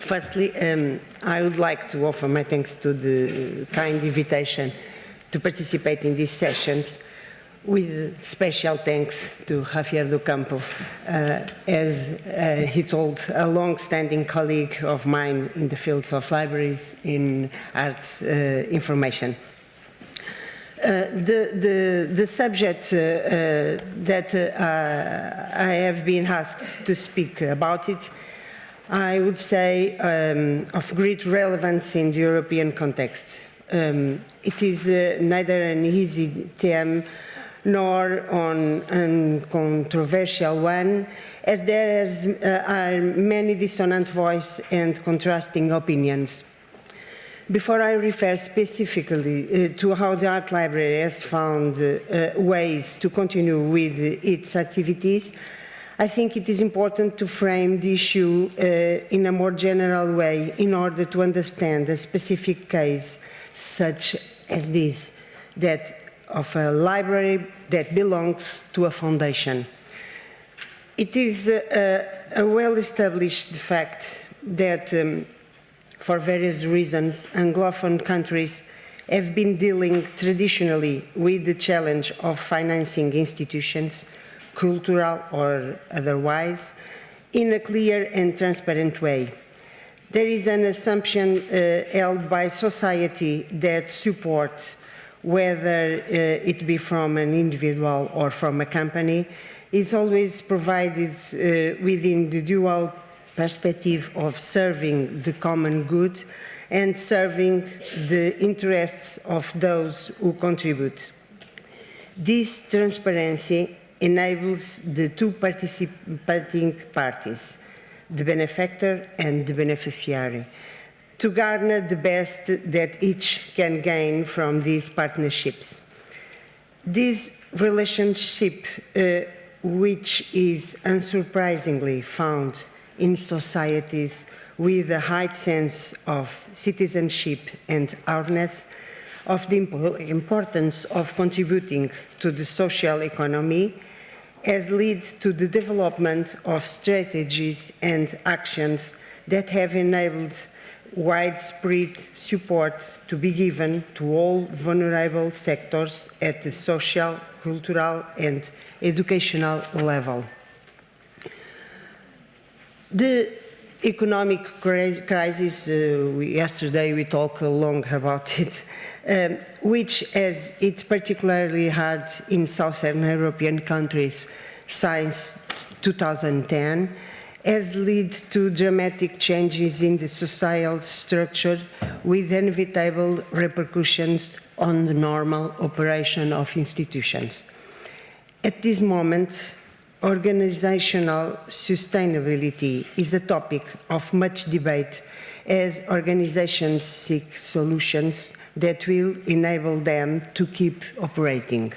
Firstly, I would like to offer my thanks to the kind invitation to participate in these sessions, with special thanks to Javier do Campo, as he told, a long-standing colleague of mine in the fields of libraries in arts information. The subject that I have been asked to speak about it, I would say of great relevance in the European context. It is neither an easy theme nor a controversial one, as there are many dissonant voices and contrasting opinions. Before I refer specifically to how the Art Library has found ways to continue with its activities, I think it is important to frame the issue in a more general way in order to understand a specific case such as this, that of a library that belongs to a foundation. It is a well-established fact that for various reasons, Anglophone countries have been dealing traditionally with the challenge of financing institutions, cultural or otherwise, in a clear and transparent way. There is an assumption held by society that support, whether it be from an individual or from a company, is always provided within the dual perspective of serving the common good and serving the interests of those who contribute. This transparency enables the two participating parties, the benefactor and the beneficiary, to garner the best that each can gain from these partnerships. This relationship, which is unsurprisingly found in societies with a high sense of citizenship and awareness of the importance of contributing to the social economy, has led to the development of strategies and actions that have enabled widespread support to be given to all vulnerable sectors at the social, cultural, and educational level. The economic crisis, yesterday we talked long about it, which has it particularly hard in Southern European countries since 2010, has led to dramatic changes in the societal structure with inevitable repercussions on the normal operation of institutions. At this moment, organizational sustainability is a topic of much debate as organizations seek solutions that will enable them to keep operating.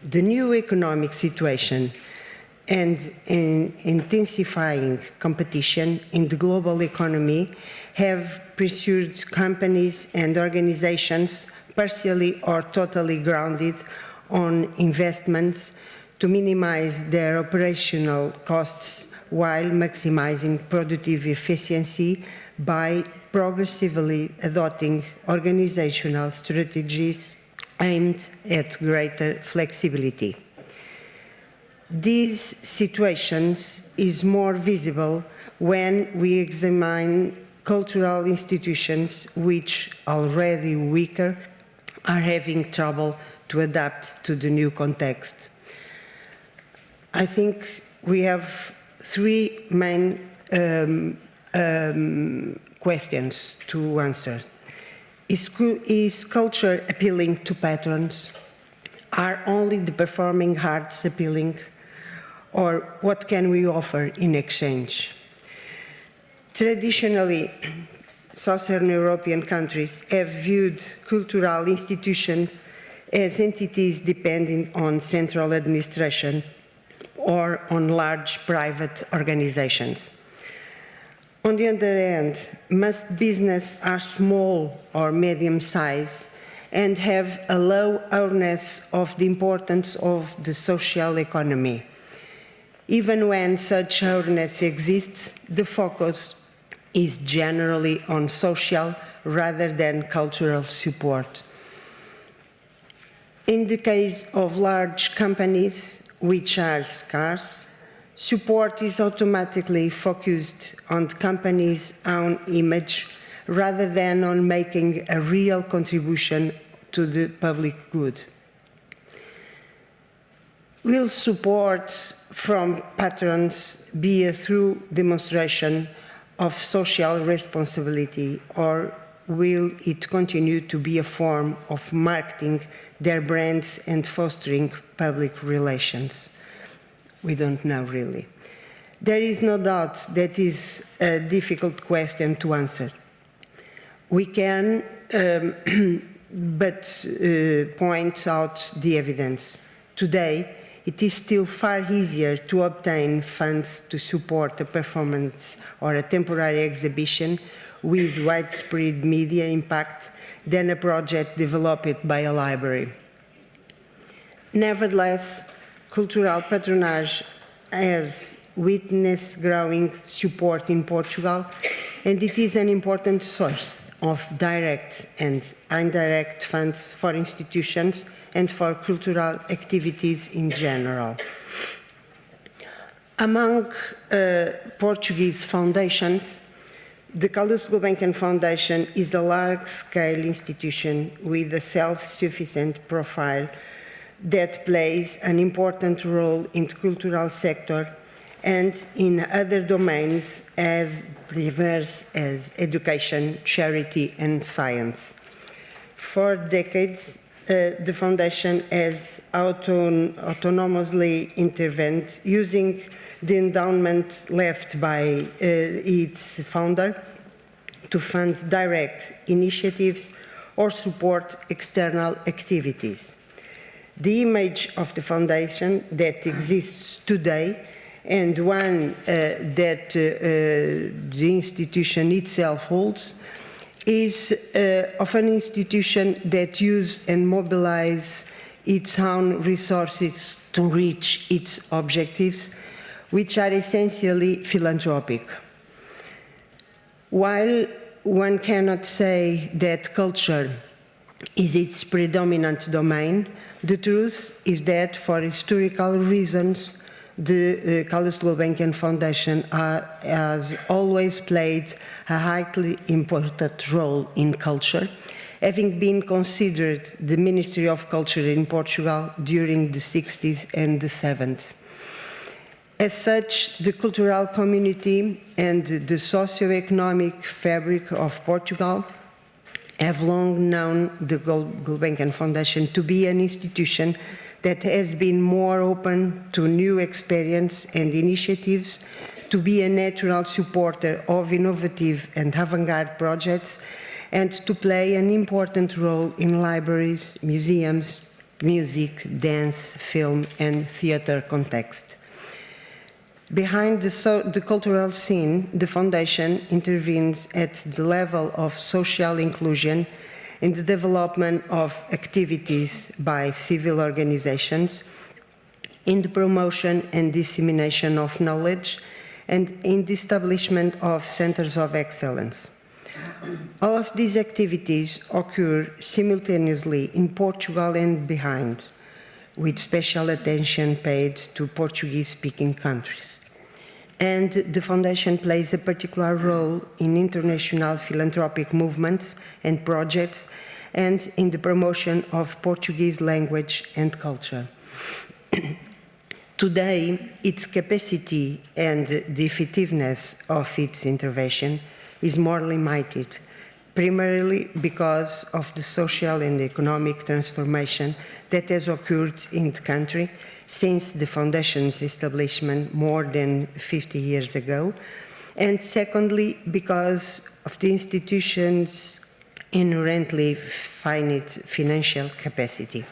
The new economic situation and intensifying competition in the global economy have pressured companies and organizations, partially or totally grounded on investments, to minimize their operational costs while maximizing productive efficiency by progressively adopting organizational strategies aimed at greater flexibility. These situations is more visible when we examine cultural institutions which, already weaker, are having trouble to adapt to the new context. I think we have three main questions to answer. Is culture appealing to patrons? Are only the performing arts appealing? Or what can we offer in exchange? Traditionally, Southern European countries have viewed cultural institutions as entities depending on central administration or on large private organizations. On the other hand, most businesses are small or medium size and have a low awareness of the importance of the social economy. Even when such awareness exists, the focus is generally on social rather than cultural support. In the case of large companies, which are scarce, support is automatically focused on the company's own image rather than on making a real contribution to the public good. Will support from patrons be a true demonstration of social responsibility, or will it continue to be a form of marketing their brands and fostering public relations? We don't know really. There is no doubt that is a difficult question to answer. We can but point out the evidence. Today, it is still far easier to obtain funds to support a performance or a temporary exhibition with widespread media impact than a project developed by a library. Nevertheless, cultural patronage has witnessed growing support in Portugal, and it is an important source of direct and indirect funds for institutions and for cultural activities in general. Among Portuguese foundations, the Calouste Gulbenkian Foundation is a large-scale institution with a self-sufficient profile that plays an important role in the cultural sector and in other domains as diverse as education, charity, and science. For decades, the Foundation has autonomously intervened using the endowment left by its founder to fund direct initiatives or support external activities. The image of the Foundation that exists today, and one that the institution itself holds, is of an institution that uses and mobilizes its own resources to reach its objectives, which are essentially philanthropic. While one cannot say that culture is its predominant domain, the truth is that for historical reasons, the Calouste Gulbenkian Foundation has always played a highly important role in culture, having been considered the Ministry of Culture in Portugal during the 60s and the 70s. As such, the cultural community and the socio-economic fabric of Portugal have long known the Gulbenkian Foundation to be an institution that has been more open to new experience and initiatives, to be a natural supporter of innovative and avant-garde projects, and to play an important role in libraries, museums, music, dance, film, and theatre context. Behind the cultural scene, the Foundation intervenes at the level of social inclusion in the development of activities by civil organizations, in the promotion and dissemination of knowledge, and in the establishment of centers of excellence. All of these activities occur simultaneously in Portugal and beyond, with special attention paid to Portuguese-speaking countries. And the Foundation plays a particular role in international philanthropic movements and projects, and in the promotion of Portuguese language and culture. Today, its capacity and the effectiveness of its intervention is more limited, primarily because of the social and economic transformation that has occurred in the country since the Foundation's establishment more than 50 years ago, and secondly, because of the institution's inherently finite financial capacity.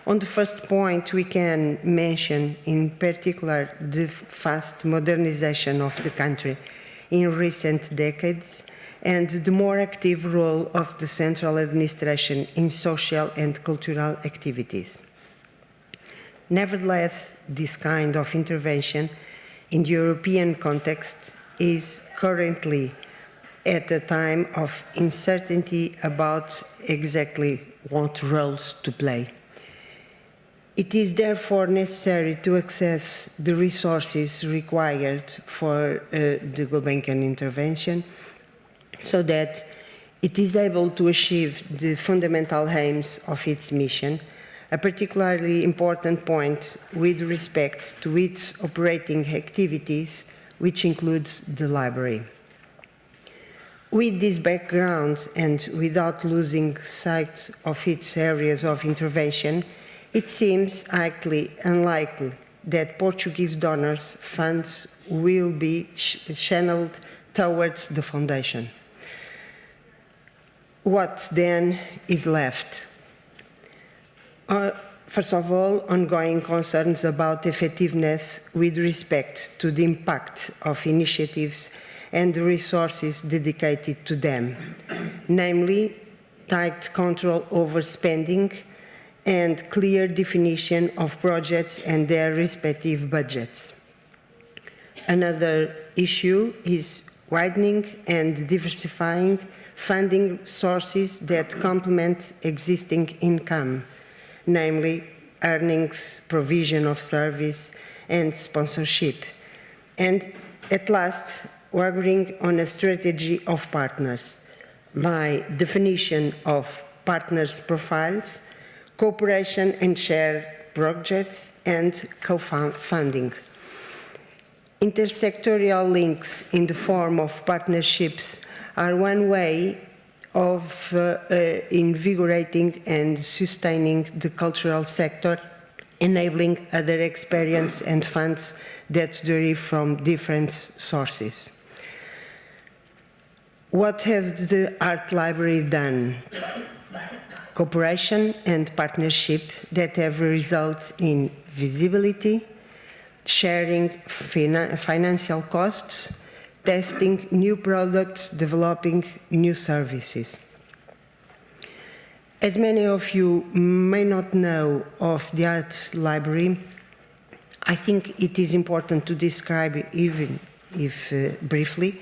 On the first point, we can mention in particular the fast modernization of the country in recent decades and the more active role of the central administration in social and cultural activities. Nevertheless, this kind of intervention in the European context is currently at a time of uncertainty about exactly what roles to play. It is therefore necessary to access the resources required for the Gulbenkian intervention so that it is able to achieve the fundamental aims of its mission, a particularly important point with respect to its operating activities, which includes the library. With this background and without losing sight of its areas of intervention, it seems highly unlikely that Portuguese donors' funds will be channeled towards the foundation. What then is left? First of all, ongoing concerns about effectiveness with respect to the impact of initiatives and the resources dedicated to them, namely tight control over spending and clear definition of projects and their respective budgets. Another issue is widening and diversifying funding sources that complement existing income, namely earnings, provision of service, and sponsorship. And at last, agreeing on a strategy of partners by definition of partners' profiles, cooperation and shared projects, and co-funding. Intersectorial links in the form of partnerships are one way of invigorating and sustaining the cultural sector, enabling other experience and funds that derive from different sources. What has the art library done? Cooperation and partnership that have resulted in visibility, sharing financial costs, testing new products, developing new services. As many of you may not know of the art library, I think it is important to describe, even if briefly,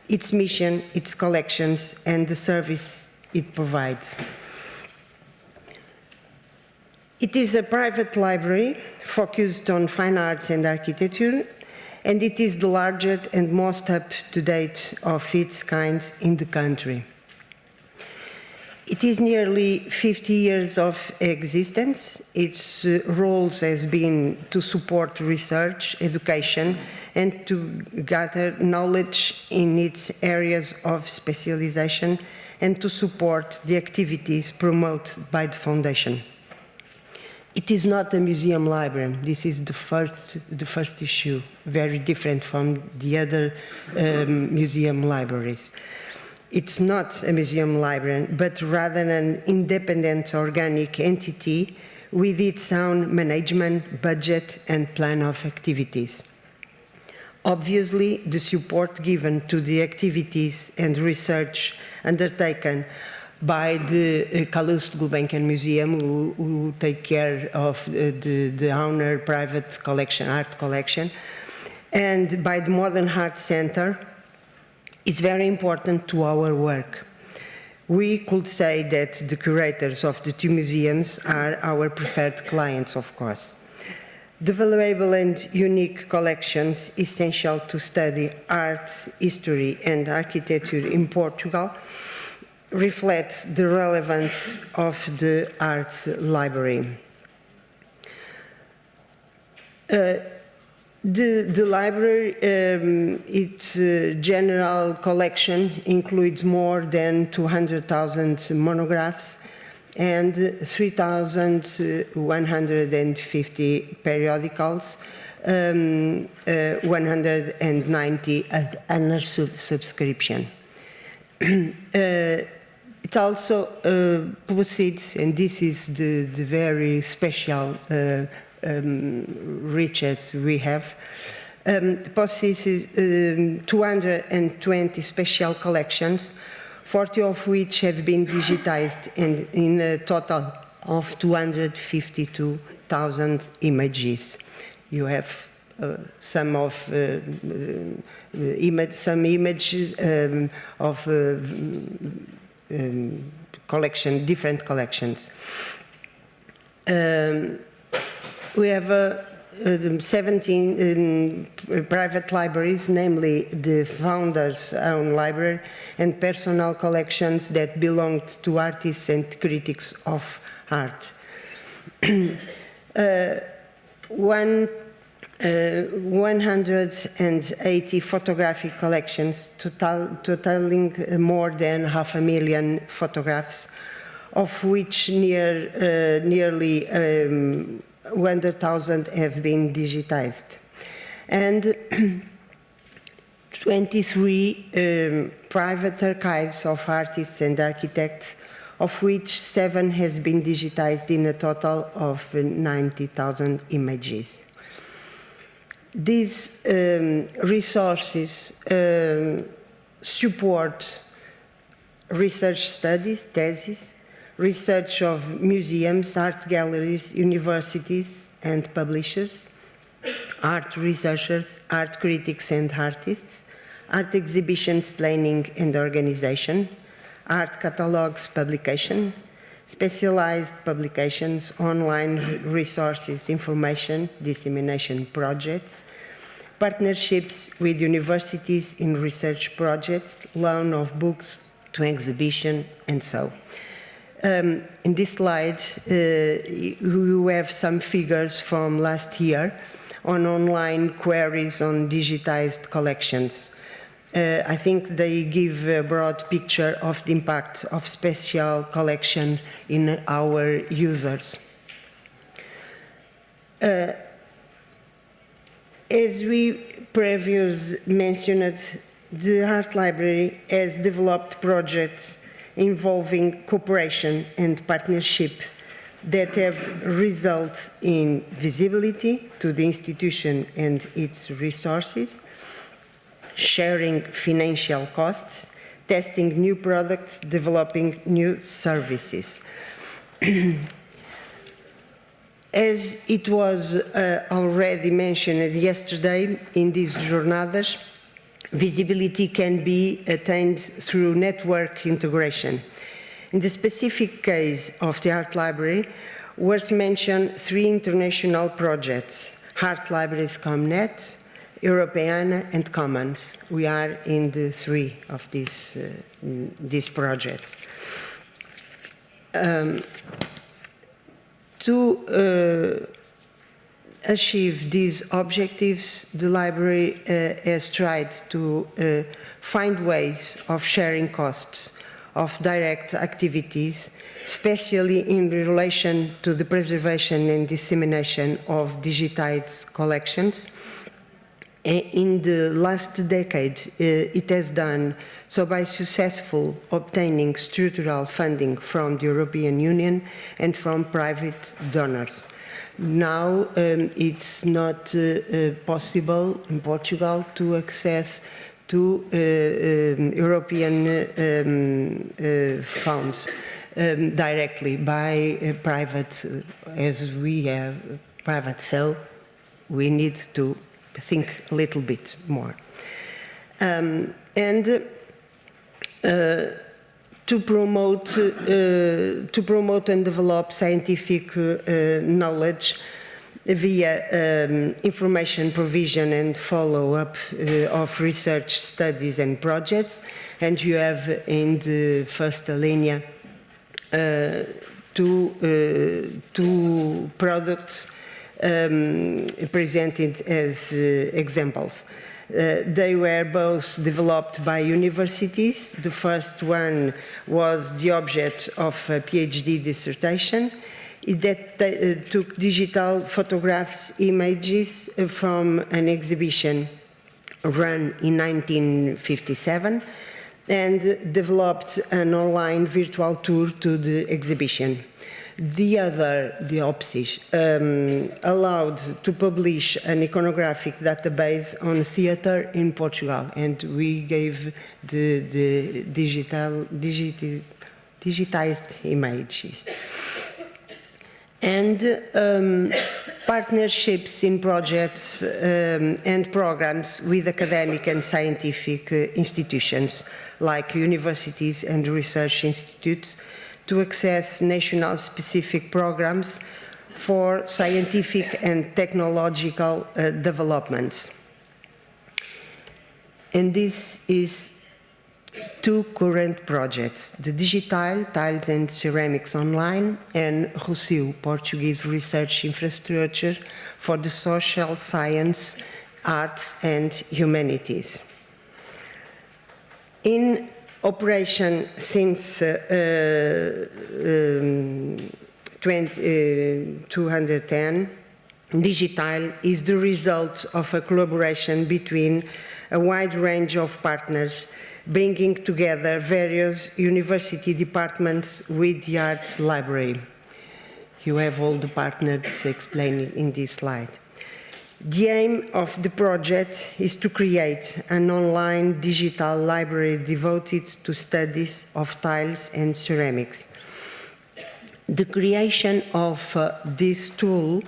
its mission, its collections, and the service it provides. It is a private library focused on fine arts and architecture, and it is the largest and most up-to-date of its kind in the country. It is nearly 50 years of existence. Its roles has been to support research, education, and to gather knowledge in its areas of specialization and to support the activities promoted by the Foundation. It is not a museum library. This is the first issue, very different from the other museum libraries. It's not a museum library, but rather an independent organic entity with its own management, budget, and plan of activities. Obviously, the support given to the activities and research undertaken by the Calouste Gulbenkian Museum, who take care of the owner private collection, art collection, and by the Modern Art Center, is very important to our work. We could say that the curators of the two museums are our preferred clients, of course. The valuable and unique collections essential to study art, history, and architecture in Portugal reflects the relevance of the art library. The library, its general collection includes more than 200,000 monographs and 3,150 periodicals, 190 under subscription. It also proceeds, and this is the very special riches we have, possesses 220 special collections, 40 of which have been digitized, and in a total of 252,000 images. You have some images of different collections. We have 17 private libraries, namely the founder's own library and personal collections that belonged to artists and critics of art. 180 photographic collections, totaling more than 500,000 photographs, of which nearly 100,000 have been digitized. And 23 private archives of artists and architects, of which 7 has been digitized in a total of 90,000 images. These resources support research studies, theses, research of museums, art galleries, universities and publishers, art researchers, art critics and artists, art exhibitions planning and organization, art catalogs publication, specialized publications, online resources, information, dissemination projects, partnerships with universities in research projects, loan of books to exhibition, and so. In this slide, you have some figures from last year on online queries on digitized collections. I think they give a broad picture of the impact of special collection in our users. As we previously mentioned, the Art Library has developed projects involving cooperation and partnership that have resulted in visibility to the institution and its resources, sharing financial costs, testing new products, developing new services. As it was already mentioned yesterday in these jornadas, visibility can be attained through network integration. In the specific case of the Art Library, worth mention 3 international projects: Art Libraries Comnet, Europeana and Commons. We are in the 3 of these projects. To achieve these objectives, the library has tried to find ways of sharing costs of direct activities, especially in relation to the preservation and dissemination of digitized collections. In the last decade, it has done so by successful obtaining structural funding from the European Union and from private donors. Now it's not possible in Portugal to access to European funds directly by private, as we have private, so we need to think a little bit more. To promote and develop scientific knowledge via information provision and follow-up of research studies and projects. And you have in the first alinea 2 products presented as examples. They were both developed by universities. The first one was the object of a PhD dissertation that took digital photographs, images from an exhibition run in 1957 and developed an online virtual tour to the exhibition. The other, the OPSIS, allowed to publish an iconographic database on theatre in Portugal, and we gave the digitized images. And partnerships in projects and programs with academic and scientific institutions like universities and research institutes to access national specific programs for scientific and technological developments. And this is two current projects, the Digital, Tiles and Ceramics Online, and Museo, Portuguese Research Infrastructure for the Social Science, Arts and Humanities. In operation since 2010, Digital is the result of a collaboration between a wide range of partners, bringing together various university departments with the Arts Library. You have all the partners explained in this slide. The aim of the project is to create an online digital library devoted to studies of tiles and ceramics. The creation of this tool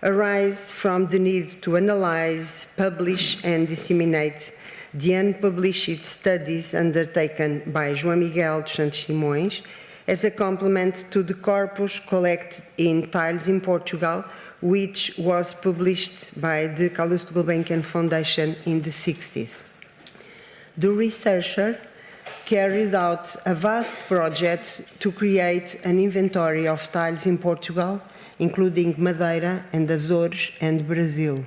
arises from the need to analyze, publish and disseminate the unpublished studies undertaken by João Miguel dos Santos Simões as a complement to the corpus collected in Tiles in Portugal, which was published by the Calouste Gulbenkian Foundation in the 60s. The researcher carried out a vast project to create an inventory of tiles in Portugal, including Madeira and Azores and Brazil.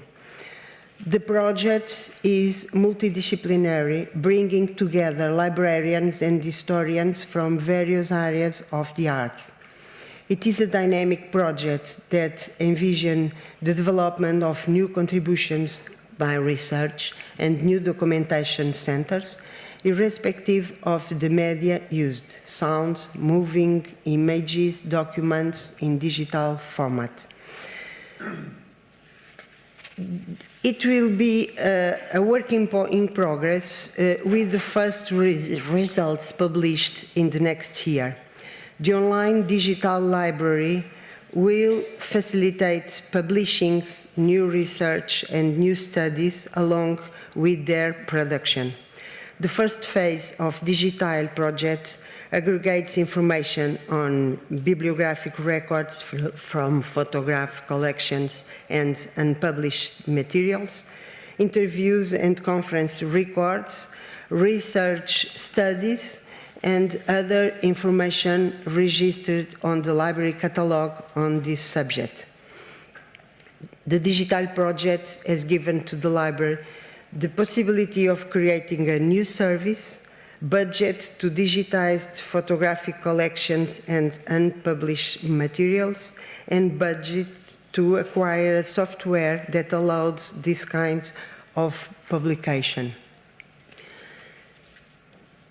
The project is multidisciplinary, bringing together librarians and historians from various areas of the arts. It is a dynamic project that envisions the development of new contributions by research and new documentation centers, irrespective of the media used, sound, moving images, documents in digital format. It will be a work in progress with the first results published in the next year. The online digital library will facilitate publishing new research and new studies along with their production. The first phase of Digital project aggregates information on bibliographic records from photograph collections and unpublished materials, interviews and conference records, research studies, and other information registered on the library catalogue on this subject. The Digital project has given to the library the possibility of creating a new service, budget to digitized photographic collections and unpublished materials, and budget to acquire a software that allows this kind of publication.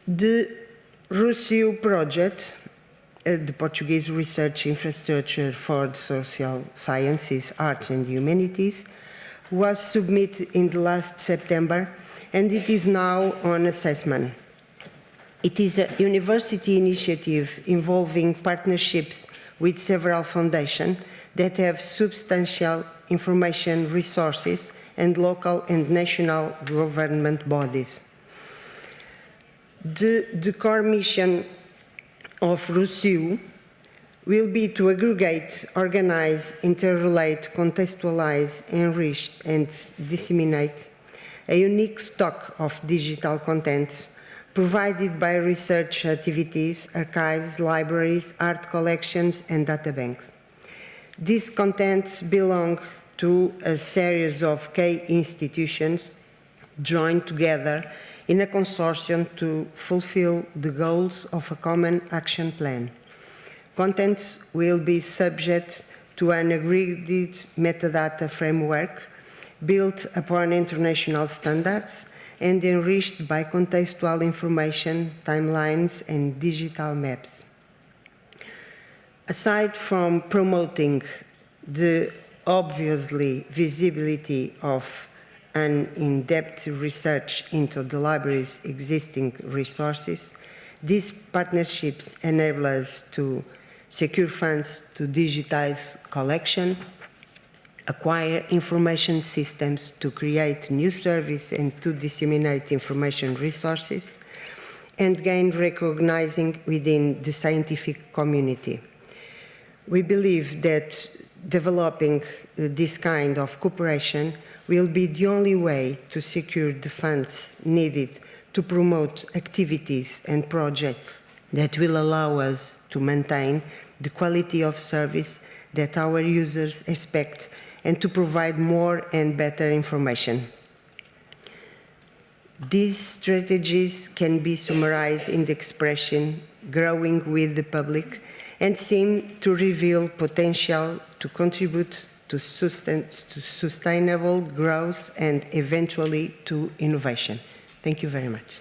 The Museo project, the Portuguese Research Infrastructure for the Social Sciences, Arts and Humanities, was submitted in the last September, and it is now on assessment. It is a university initiative involving partnerships with several foundations that have substantial information resources and local and national government bodies. The core mission of Museo will be to aggregate, organize, interrelate, contextualize, enrich, and disseminate a unique stock of digital contents provided by research activities, archives, libraries, art collections, and databanks. These contents belong to a series of key institutions joined together in a consortium to fulfill the goals of a common action plan. Contents will be subject to an agreed metadata framework built upon international standards and enriched by contextual information, timelines, and digital maps. Aside from promoting the obviously visibility of an in-depth research into the library's existing resources, these partnerships enable us to secure funds to digitize collection, acquire information systems to create new service and to disseminate information resources, and gain recognizing within the scientific community. We believe that developing this kind of cooperation will be the only way to secure the funds needed to promote activities and projects that will allow us to maintain the quality of service that our users expect and to provide more and better information. These strategies can be summarized in the expression growing with the public and seem to reveal potential to contribute to sustainable growth and eventually to innovation. Thank you very much.